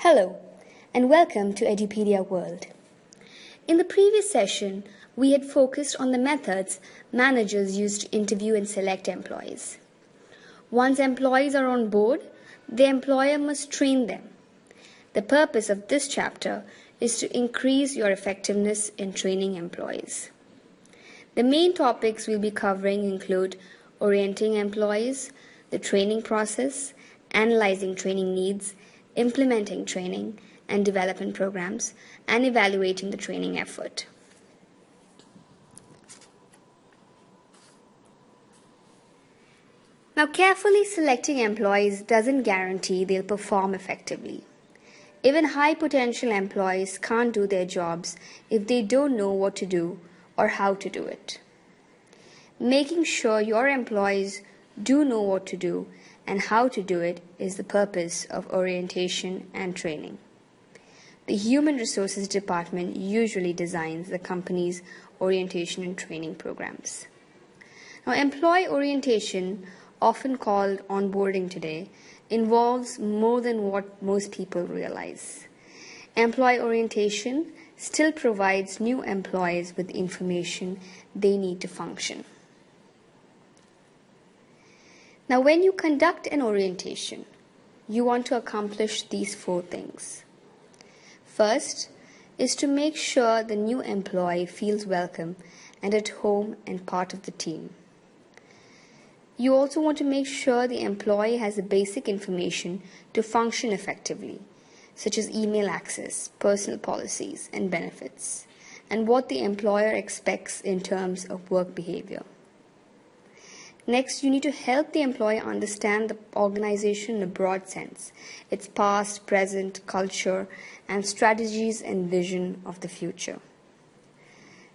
Hello, and welcome to Edupedia World. In the previous session, we had focused on the methods managers use to interview and select employees. Once employees are on board, the employer must train them. The purpose of this chapter is to increase your effectiveness in training employees. The main topics we'll be covering include orienting employees, the training process, analyzing training needs, implementing training and development programs, and evaluating the training effort. Now, carefully selecting employees doesn't guarantee they'll perform effectively. Even high potential employees can't do their jobs if they don't know what to do or how to do it. Making sure your employees do know what to do and how to do it is the purpose of orientation and training. The Human Resources Department usually designs the company's orientation and training programs. Now, employee orientation, often called onboarding today, involves more than what most people realize. Employee orientation still provides new employees with the information they need to function. Now, when you conduct an orientation, you want to accomplish these 4 things. First is to make sure the new employee feels welcome and at home and part of the team. You also want to make sure the employee has the basic information to function effectively, such as email access, personal policies and benefits, and what the employer expects in terms of work behavior. Next, you need to help the employee understand the organization in a broad sense, its past, present, culture, and strategies and vision of the future.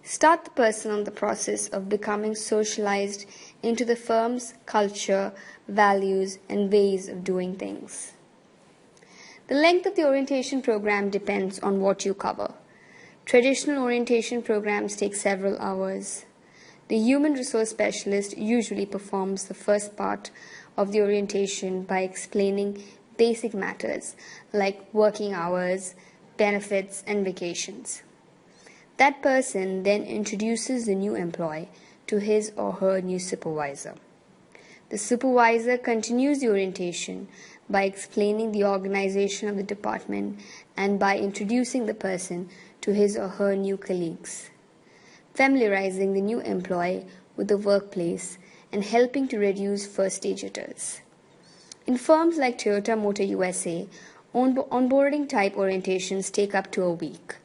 Start the person on the process of becoming socialized into the firm's culture, values, and ways of doing things. The length of the orientation program depends on what you cover. Traditional orientation programs take several hours. The human resource specialist usually performs the first part of the orientation by explaining basic matters like working hours, benefits, and vacations. That person then introduces the new employee to his or her new supervisor. The supervisor continues the orientation by explaining the organization of the department and by introducing the person to his or her new colleagues, familiarizing the new employee with the workplace and helping to reduce first-day jitters. In firms like Toyota Motor USA, onboarding type orientations take up to a week.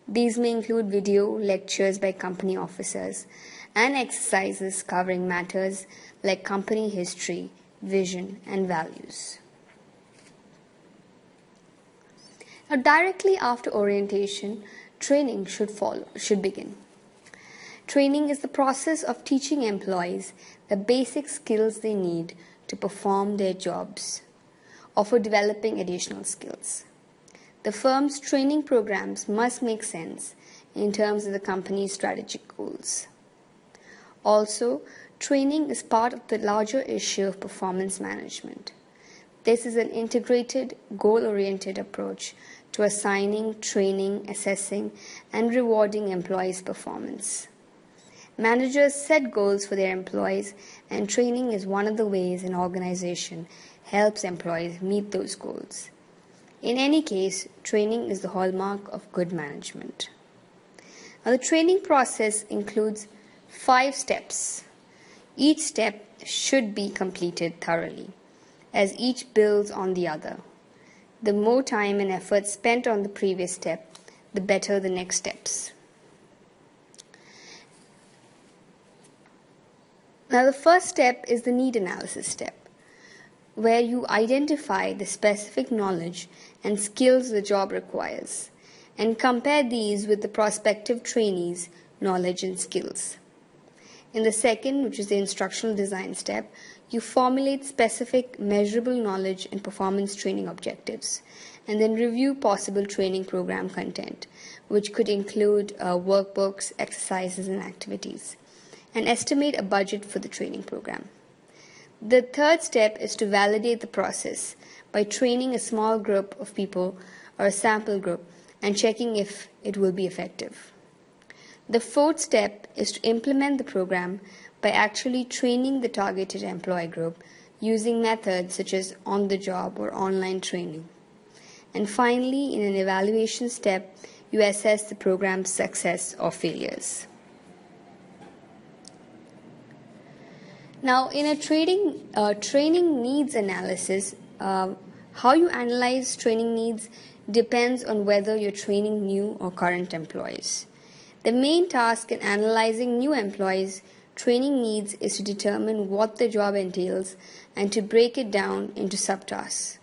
These may include video lectures by company officers and exercises covering matters like company history, vision, and values. Now, directly after orientation, training should begin. Training is the process of teaching employees the basic skills they need to perform their jobs or for developing additional skills. The firm's training programs must make sense in terms of the company's strategic goals. Also, training is part of the larger issue of performance management. This is an integrated, goal-oriented approach to assigning, training, assessing, and rewarding employees' performance. Managers set goals for their employees, and training is one of the ways an organization helps employees meet those goals. In any case, training is the hallmark of good management. Now, the training process includes 5 steps. Each step should be completed thoroughly, as each builds on the other. The more time and effort spent on the previous step, the better the next steps. Now, the first step is the need analysis step, where you identify the specific knowledge and skills the job requires and compare these with the prospective trainees' knowledge and skills. In the second, which is the instructional design step, you formulate specific measurable knowledge and performance training objectives and then review possible training program content, which could include workbooks, exercises, and activities, and estimate a budget for the training program. The third step is to validate the process by training a small group of people or a sample group and checking if it will be effective. The fourth step is to implement the program by actually training the targeted employee group using methods such as on-the-job or online training. And finally, in an evaluation step, you assess the program's success or failures. Now, in a training needs analysis, how you analyze training needs depends on whether you're training new or current employees. The main task in analyzing new employees' training needs is to determine what the job entails and to break it down into subtasks,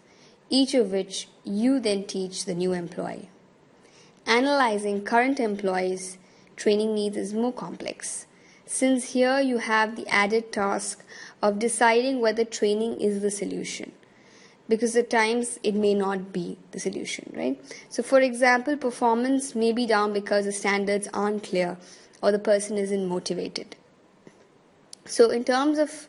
each of which you then teach the new employee. Analyzing current employees' training needs is more complex, since here you have the added task of deciding whether training is the solution, because at times it may not be the solution, right? So for example, performance may be down because the standards aren't clear or the person isn't motivated. So in terms of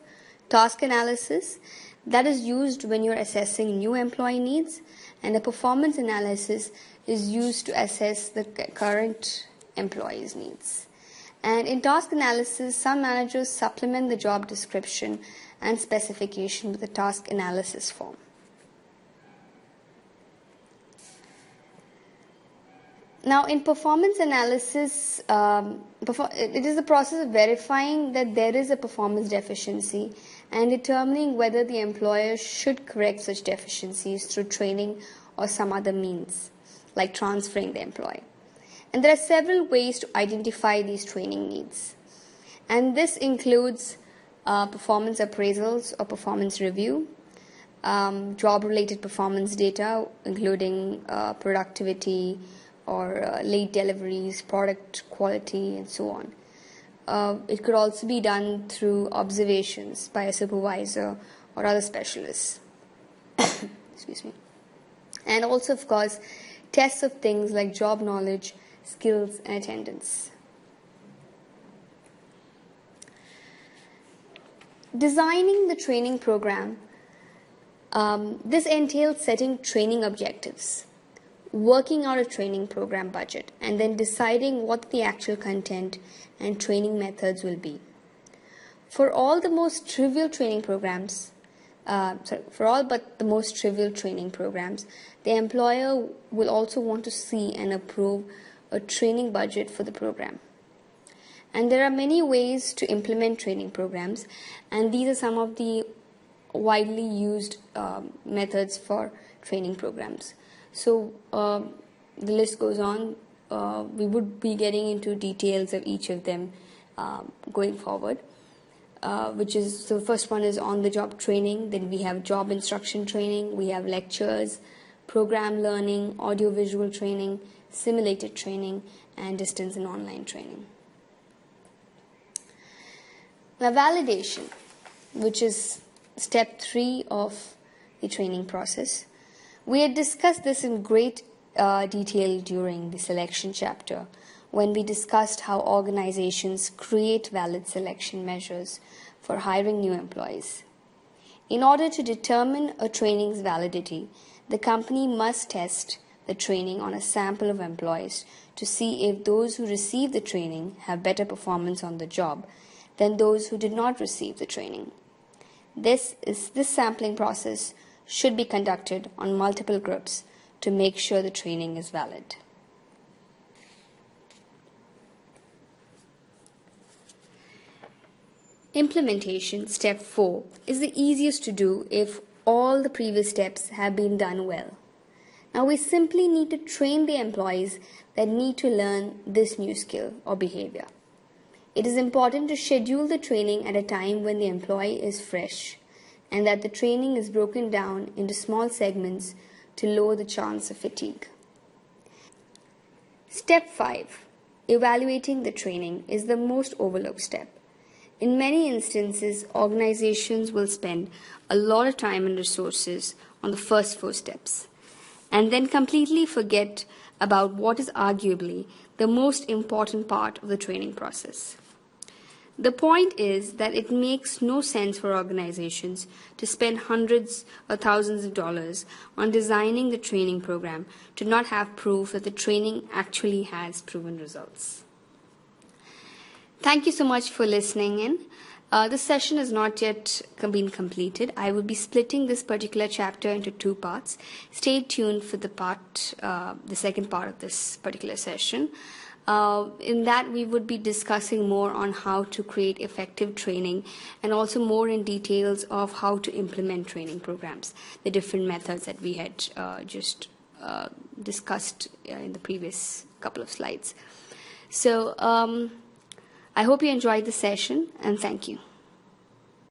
task analysis, that is used when you're assessing new employee needs, and a performance analysis is used to assess the current employee's needs. And in task analysis, some managers supplement the job description and specification with a task analysis form. Now, in performance analysis, it is the process of verifying that there is a performance deficiency and determining whether the employer should correct such deficiencies through training or some other means, like transferring the employee. And there are several ways to identify these training needs. And this includes performance appraisals or performance review, job-related performance data, including productivity or late deliveries, product quality, and so on. It could also be done through observations by a supervisor or other specialists. Excuse me. And also, of course, tests of things like job knowledge, skills, and attendance. Designing the training program, this entails setting training objectives, working out a training program budget, and then deciding what the actual content and training methods will be. For all the most trivial training programs, for all but the most trivial training programs, the employer will also want to see and approve a training budget for the program. And there are many ways to implement training programs, and these are some of the widely used methods for training programs. So the list goes on. We would be getting into details of each of them going forward. So the first one is on-the-job training. Then we have job instruction training. We have lectures, program learning, audio-visual training, simulated training, and distance and online training. Now, validation, which is step 3 of the training process. We had discussed this in great detail during the selection chapter when we discussed how organizations create valid selection measures for hiring new employees. In order to determine a training's validity, the company must test the training on a sample of employees to see if those who receive the training have better performance on the job than those who did not receive the training. This sampling process should be conducted on multiple groups to make sure the training is valid. Implementation, step 4, is the easiest to do if all the previous steps have been done well. Now we simply need to train the employees that need to learn this new skill or behavior. It is important to schedule the training at a time when the employee is fresh and that the training is broken down into small segments to lower the chance of fatigue. Step 5, evaluating the training, is the most overlooked step. In many instances, organizations will spend a lot of time and resources on the first 4 steps and then completely forget about what is arguably the most important part of the training process. The point is that it makes no sense for organizations to spend hundreds or thousands of dollars on designing the training program to not have proof that the training actually has proven results. Thank you so much for listening in. This session has not yet been completed. I will be splitting this particular chapter into 2 parts. Stay tuned for the second part of this particular session. In that, we would be discussing more on how to create effective training and also more in details of how to implement training programs, the different methods that we had just discussed in the previous couple of slides. So I hope you enjoyed the session, and thank you.